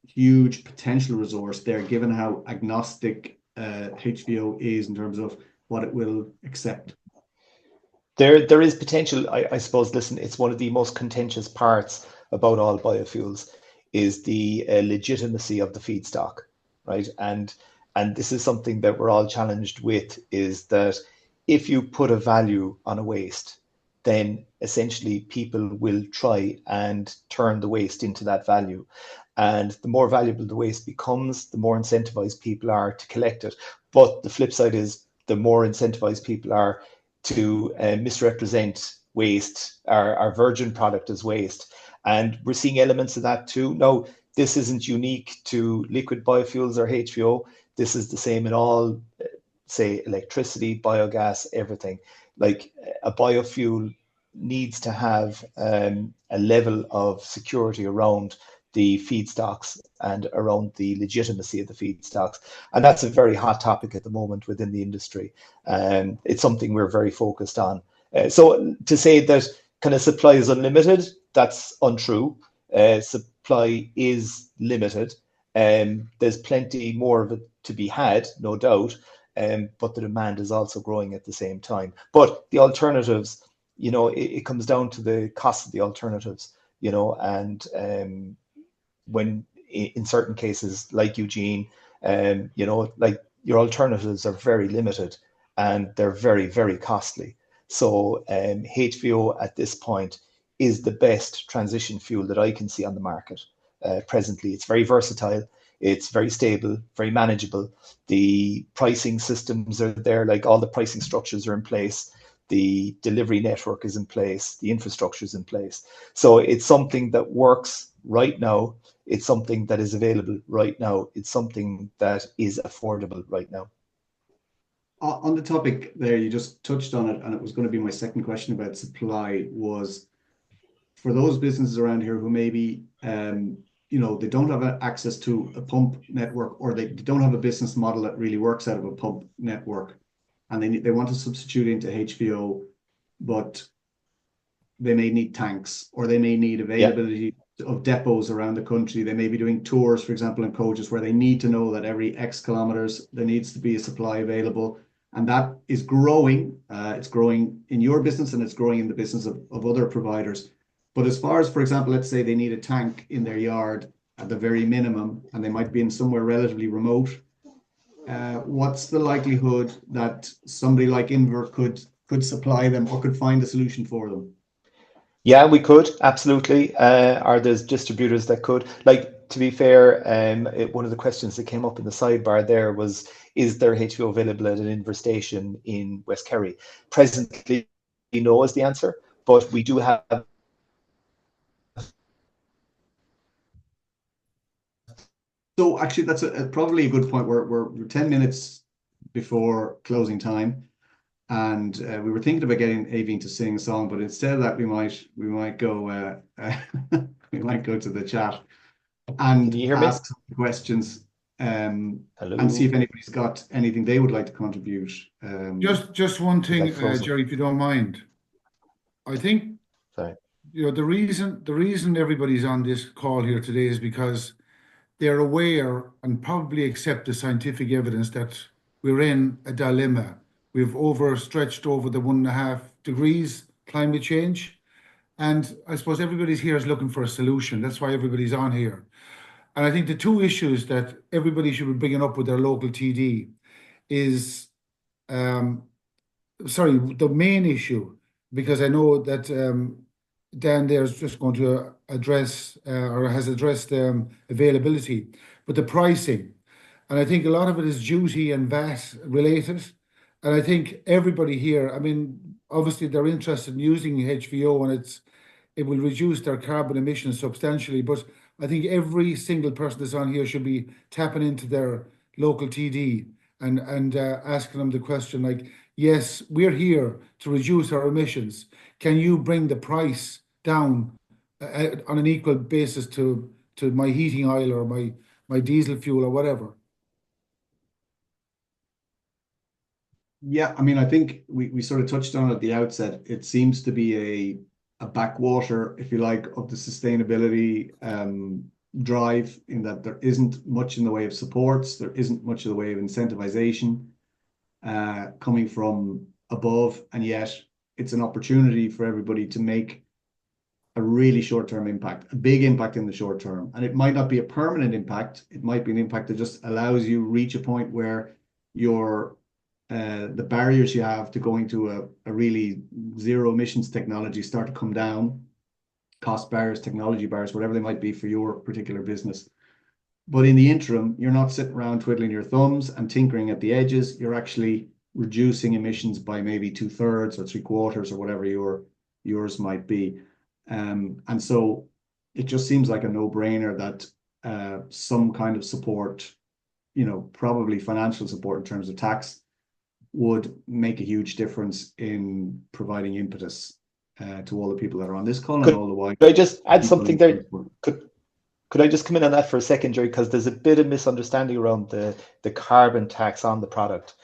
huge potential resource there, given how agnostic HVO is in terms of what it will accept. There is potential, I suppose. Listen, it's one of the most contentious parts about all biofuels is the legitimacy of the feedstock, right? And this is something that we're all challenged with, is that if you put a value on a waste, then essentially people will try and turn the waste into that value. And the more valuable the waste becomes, the more incentivized people are to collect it. But the flip side is the more incentivized people are to misrepresent waste, our virgin product as waste. And we're seeing elements of that too. Now, this isn't unique to liquid biofuels or HVO. This is the same in all, say, electricity, biogas, everything. Like a biofuel needs to have a level of security around the feedstocks and around the legitimacy of the feedstocks. And that's a very hot topic at the moment within the industry. And it's something we're very focused on. So to say that kind of supply is unlimited, that's untrue. Supply is limited. There's plenty more of it to be had, no doubt. But the demand is also growing at the same time. But the alternatives, it comes down to the cost of the alternatives, and when in certain cases, like Eugene, like your alternatives are very limited and they're very, very costly. So HVO at this point is the best transition fuel that I can see on the market presently. It's very versatile. It's very stable, very manageable. The pricing systems are there, like all the pricing structures are in place. The delivery network is in place. The infrastructure is in place. So it's something that works right now. It's something that is available right now. It's something that is affordable right now. On the topic there, you just touched on it, and it was going to be my second question about supply, was for those businesses around here who maybe they don't have access to a pump network, or they don't have a business model that really works out of a pump network, and they want to substitute into HVO, but they may need tanks, or they may need availability of depots around the country. They may be doing tours, for example, in coaches where they need to know that every X kilometers there needs to be a supply available. And that is growing. It's growing in your business and it's growing in the business of other providers. But as far as, for example, let's say they need a tank in their yard at the very minimum, and they might be in somewhere relatively remote, what's the likelihood that somebody like Inver could supply them or could find a solution for them? Yeah, we could, absolutely. Are there's distributors that could? Like, to be fair, one of the questions that came up in the sidebar there was, is there HVO available at an Inver station in West Kerry? Presently, no is the answer, but we do have. So actually, that's probably a good point. We're 10 minutes before closing time, and we were thinking about getting Aveen to sing a song, but instead of that, we might go we might go to the chat Can you and hear me? ask some questions, and see Hello? if anybody's got anything they would like to contribute. Just one thing, Like frozen. Jerry, if you don't mind. I think Sorry. the reason everybody's on this call here today is because they're aware and probably accept the scientific evidence that we're in a dilemma. We've overstretched over the 1.5 degrees climate change. And I suppose everybody's here is looking for a solution. That's why everybody's on here. And I think the two issues that everybody should be bringing up with their local TD is, the main issue, because I know that Dan there is just going to address or has addressed availability, but the pricing. And I think a lot of it is duty and VAT related. And I think everybody here, I mean, obviously they're interested in using HVO and it will reduce their carbon emissions substantially. But I think every single person that's on here should be tapping into their local TD and asking them the question like, yes, we're here to reduce our emissions. Can you bring the price down on an equal basis to my heating oil or my diesel fuel or whatever? Yeah, I mean, I think we sort of touched on it at the outset. It seems to be a backwater, if you like, of the sustainability drive, in that there isn't much in the way of supports, there isn't much in the way of incentivization coming from above, and yet it's an opportunity for everybody to make a really short-term impact, a big impact in the short term. And it might not be a permanent impact. It might be an impact that just allows you reach a point where your the barriers you have to going to a really zero emissions technology start to come down, cost barriers, technology barriers, whatever they might be for your particular business. But in the interim, you're not sitting around twiddling your thumbs and tinkering at the edges. You're actually reducing emissions by maybe 2/3 or 3/4 or whatever yours might be. And so it just seems like a no-brainer that some kind of support, probably financial support in terms of tax, would make a huge difference in providing impetus to all the people that are on this call and all the while. Could I just add something there? Could I just come in on that for a second, Jerry? Because there's a bit of misunderstanding around the carbon tax on the product.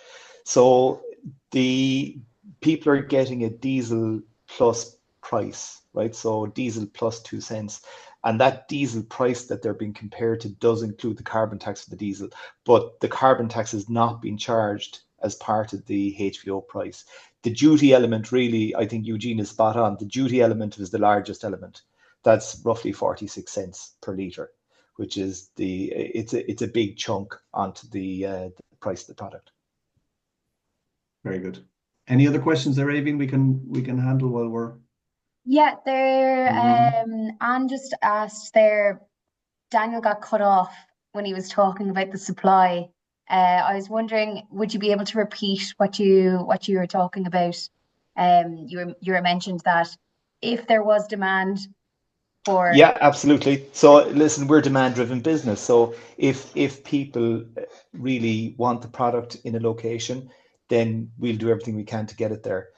So the people are getting a diesel plus price, right? So diesel plus 2 cents. And that diesel price that they're being compared to does include the carbon tax for the diesel, but the carbon tax is not being charged as part of the HVO price. The duty element, really, I think Eugene is spot on. The duty element is the largest element. That's roughly 46 cents per litre, which is it's a big chunk onto the price of the product. Very good. Any other questions there, Aveen, we can handle while we're... Yeah, there Anne just asked there, Daniel got cut off when he was talking about the supply. I was wondering, would you be able to repeat what you were talking about? You were mentioned that if there was demand for... Yeah, absolutely. So listen, we're a demand-driven business. So if people really want the product in a location, then we'll do everything we can to get it there.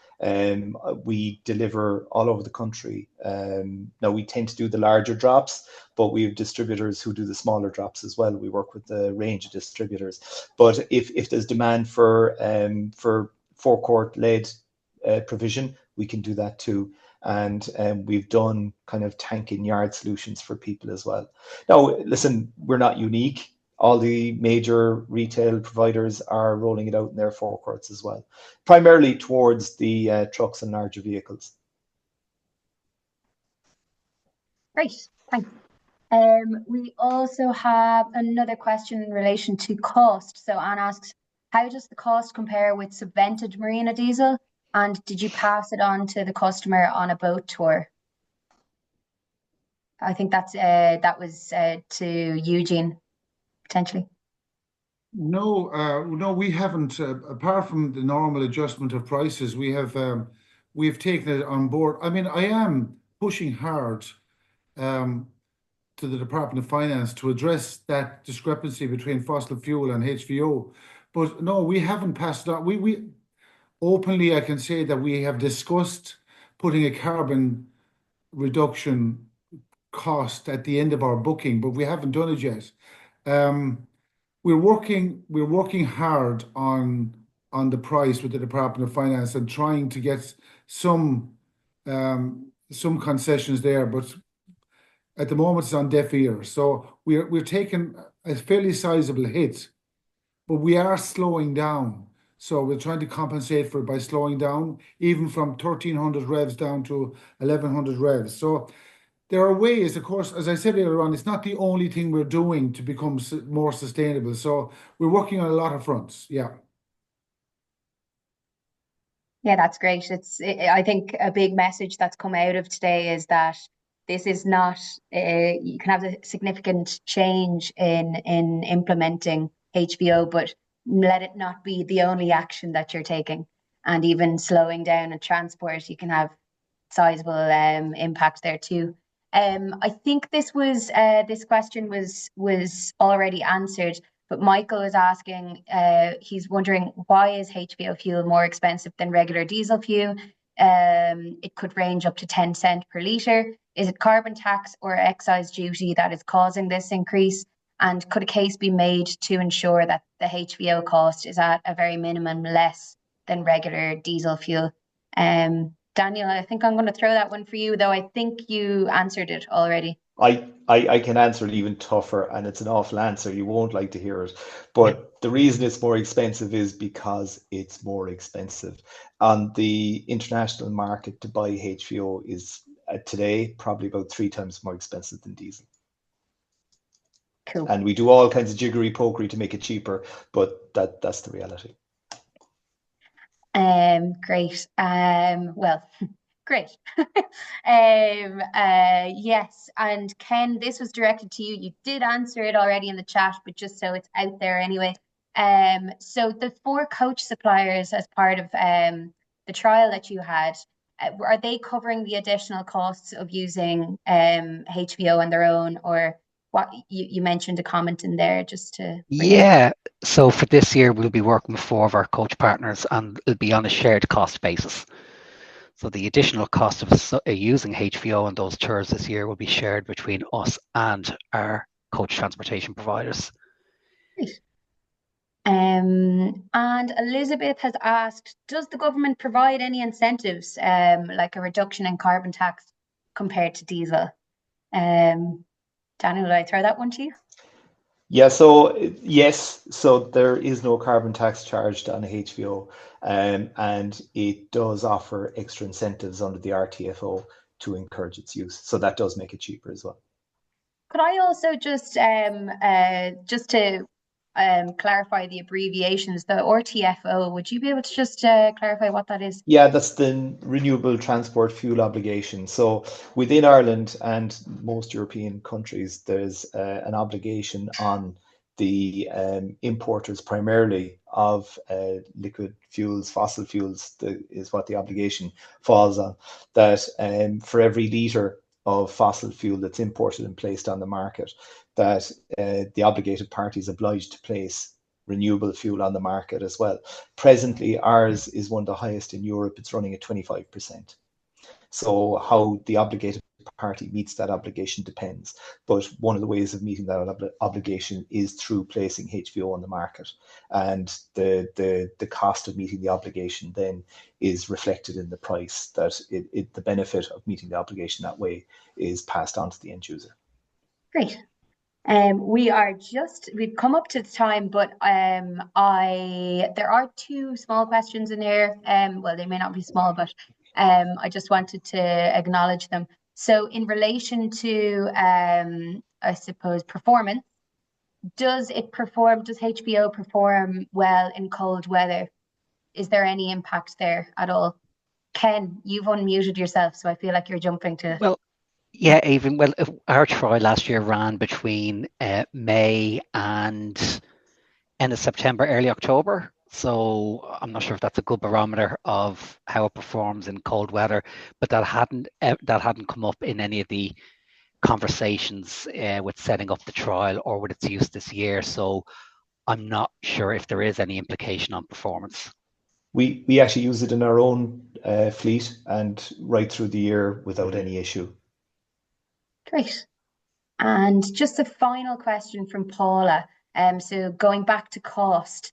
We deliver all over the country. Now we tend to do the larger drops, but we have distributors who do the smaller drops as well. We work with a range of distributors. But if there's demand for forecourt lead provision, we can do that too. and we've done kind of tank in yard solutions for people as well. Now, listen, we're not unique. All the major retail providers are rolling it out in their forecourts as well, primarily towards the trucks and larger vehicles. Great, thanks. We also have another question in relation to cost. So Anne asks, how does the cost compare with subvented marina diesel? And did you pass it on to the customer on a boat tour? I think that was to Eugene, potentially. No, no, we haven't. Apart from the normal adjustment of prices, we've taken it on board. I mean, I am pushing hard to the Department of Finance to address that discrepancy between fossil fuel and HVO. But no, we haven't passed it on. We openly, I can say that we have discussed putting a carbon reduction cost at the end of our booking, but we haven't done it yet. We're working hard on the price with the Department of Finance and trying to get some concessions there, but at the moment it's on deaf ears. So we're taking a fairly sizable hit, but we are slowing down. So we're trying to compensate for it by slowing down, even from 1,300 revs down to 1,100 revs. So there are ways, of course, as I said earlier on, it's not the only thing we're doing to become more sustainable. So we're working on a lot of fronts. Yeah. Yeah, that's great. I think a big message that's come out of today is that this is not, you can have a significant change in implementing HVO, but let it not be the only action that you're taking. And even slowing down in transport, you can have sizable impact there too. I think this question was already answered, but Michael is asking, he's wondering, why is HVO fuel more expensive than regular diesel fuel? It could range up to 10 cents per litre. Is it carbon tax or excise duty that is causing this increase? And could a case be made to ensure that the HVO cost is at a very minimum less than regular diesel fuel? Daniel, I think I'm going to throw that one for you, though I think you answered it already. I can answer it even tougher, and it's an awful answer. You won't like to hear it. But the reason it's more expensive is because it's more expensive. On the international market, to buy HVO is today probably about 3 times more expensive than diesel. Cool. And we do all kinds of jiggery pokery to make it cheaper, but that's the reality. Great. Well, great. Yes, and Ken, this was directed to you. You did answer it already in the chat, but just so it's out there anyway. So the 4 coach suppliers as part of the trial that you had, are they covering the additional costs of using HVO on their own, or what you mentioned a comment in there just to Yeah, so for this year we'll be working with 4 of our coach partners, and it'll be on a shared cost basis. So the additional cost of using HVO on those tours this year will be shared between us and our coach transportation providers. Great. And Elizabeth has asked, does the government provide any incentives, like a reduction in carbon tax compared to diesel? Daniel, will I throw that one to you? Yeah, so yes, so there is no carbon tax charged on HVO, and it does offer extra incentives under the RTFO to encourage its use. So that does make it cheaper as well. Could I also just to clarify the abbreviations, the RTFO, would you be able to just clarify what that is? Yeah, that's the Renewable Transport Fuel Obligation. So within Ireland and most European countries, there's an obligation on the importers primarily of liquid fuels, fossil fuels, is what the obligation falls on, that for every litre of fossil fuel that's imported and placed on the market, that the obligated party is obliged to place renewable fuel on the market as well. Presently, ours is one of the highest in Europe. It's running at 25%. So how the obligated party meets that obligation depends. But one of the ways of meeting that obligation is through placing HVO on the market. And the cost of meeting the obligation then is reflected in the price, that the benefit of meeting the obligation that way is passed on to the end user. Great. We've come up to the time, but there are two small questions in here. Well, they may not be small, but I just wanted to acknowledge them. So in relation to I suppose performance, does HVO perform well in cold weather? Is there any impact there at all? Ken, you've unmuted yourself, so I feel like you're jumping to. Well, yeah, even well, our trial last year ran between May and end of September, early October. So I'm not sure if that's a good barometer of how it performs in cold weather, but that hadn't come up in any of the conversations with setting up the trial or with its use this year. So I'm not sure if there is any implication on performance. We actually use it in our own fleet and right through the year without any issue. Great. And just a final question from Paula. So going back to cost,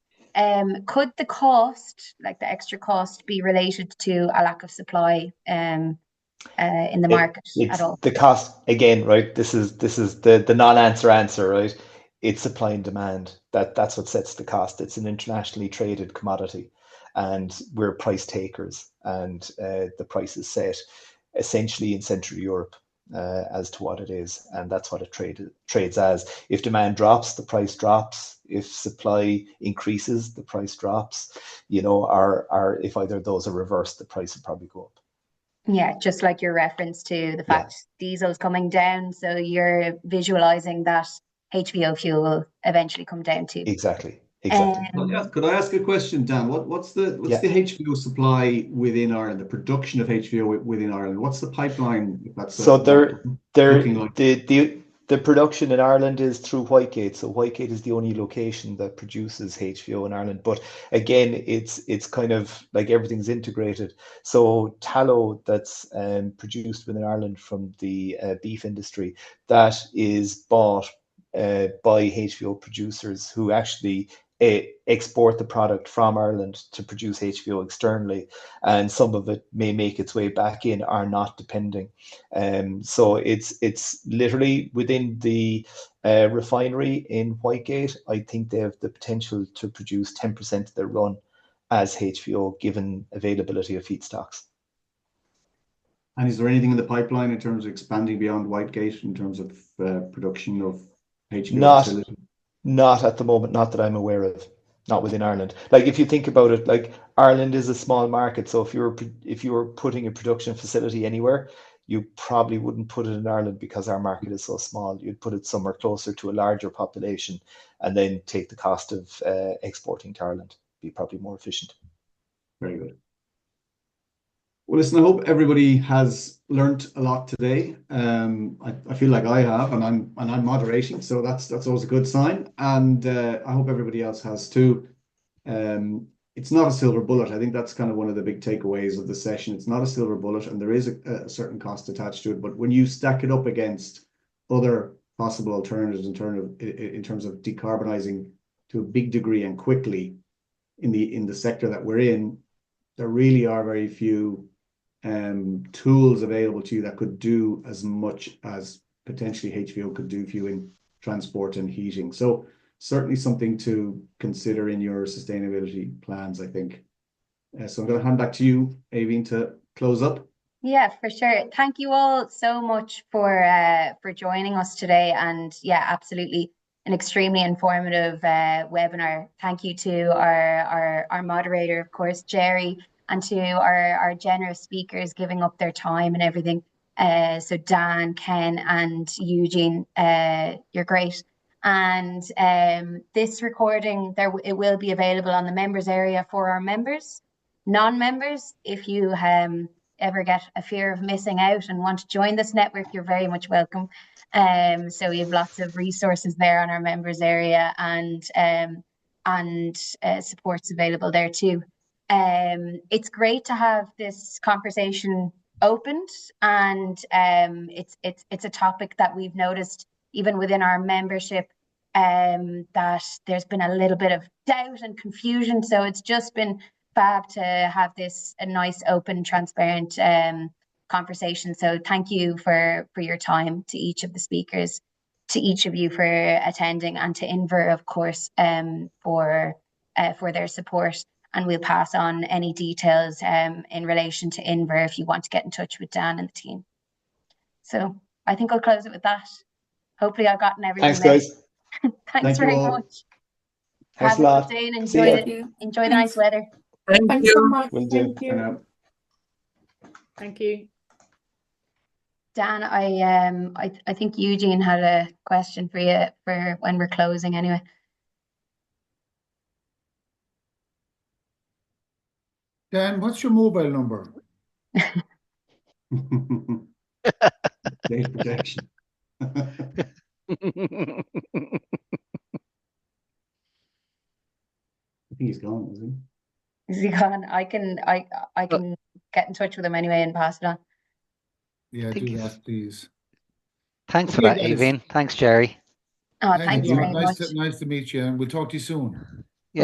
could the cost, like the extra cost, be related to a lack of supply in the market at all? The cost again, right? This is the non-answer, right? It's supply and demand. That's what sets the cost. It's an internationally traded commodity, and we're price takers, and the price is set essentially in Central Europe as to what it is, and that's what it trades as. If demand drops, the price drops. If supply increases, the price drops. Or if either of those are reversed, the price will probably go up. Yeah, just like your reference to the fact diesel's coming down, so you're visualizing that HVO fuel will eventually come down too. Exactly. Could I ask a question, Dan? What's the HVO supply within Ireland, the production of HVO within Ireland? What's the pipeline? The production in Ireland is through Whitegate. So Whitegate is the only location that produces HVO in Ireland. But again, it's kind of like everything's integrated. So tallow that's produced within Ireland from the beef industry, that is bought by HVO producers who actually export the product from Ireland to produce HVO externally, and some of it may make its way back in or not, depending. So it's literally within the refinery in Whitegate. I think they have the potential to produce 10% of their run as HVO, given availability of feedstocks. And is there anything in the pipeline in terms of expanding beyond Whitegate in terms of production of HVO facility? Not at the moment, not that I'm aware of, not within Ireland. Like if you think about it, like Ireland is a small market, so if you were putting a production facility anywhere, you probably wouldn't put it in Ireland because our market is so small. You'd put it somewhere closer to a larger population and then take the cost of exporting to Ireland. Be probably more efficient. Very good. Well, listen, I hope everybody has learned a lot today. I feel like I have, and I'm moderating, so that's always a good sign. And I hope everybody else has too. It's not a silver bullet. I think that's kind of one of the big takeaways of the session. It's not a silver bullet, and there is a certain cost attached to it. But when you stack it up against other possible alternatives in terms of decarbonizing to a big degree and quickly in the sector that we're in, there really are very few tools available to you that could do as much as potentially HVO could do for you in transport and heating. So certainly something to consider in your sustainability plans, I think. So I'm going to hand back to you, Aoibhinn, to close up. Yeah, for sure. Thank you all so much for joining us today. And yeah, absolutely an extremely informative webinar. Thank you to our moderator, of course, Jerry, and to our generous speakers giving up their time and everything. So Dan, Ken, and Eugene, you're great. And this recording, it will be available on the members area for our members. Non-members, if you ever get a fear of missing out and want to join this network, you're very much welcome. So we have lots of resources there on our members area, and supports available there too. It's great to have this conversation opened, and it's a topic that we've noticed even within our membership, that there's been a little bit of doubt and confusion. So it's just been fab to have this a nice, open, transparent conversation. So thank you for your time, to each of the speakers, to each of you for attending, and to Inver, of course, for their support. And we'll pass on any details in relation to Inver if you want to get in touch with Dan and the team. So I think I'll close it with that. Hopefully I've gotten everything Thanks, there. guys. Thanks very much. Thanks Have a a lot. good day and See enjoy ya. enjoy the nice weather. Thanks so much. Will do. Thank you. Thank you. Dan, I think Eugene had a question for you for when we're closing anyway. Dan, what's your mobile number? Data protection. I think he's gone, isn't Is he gone? I can get in touch with him anyway and pass it on. Yeah, Thank do you. that, please. Thanks for Okay, that, guys. Evine. Thanks, Jerry. Oh, Thanks thanks a lot. very much. Nice to meet you, and we'll talk to you soon.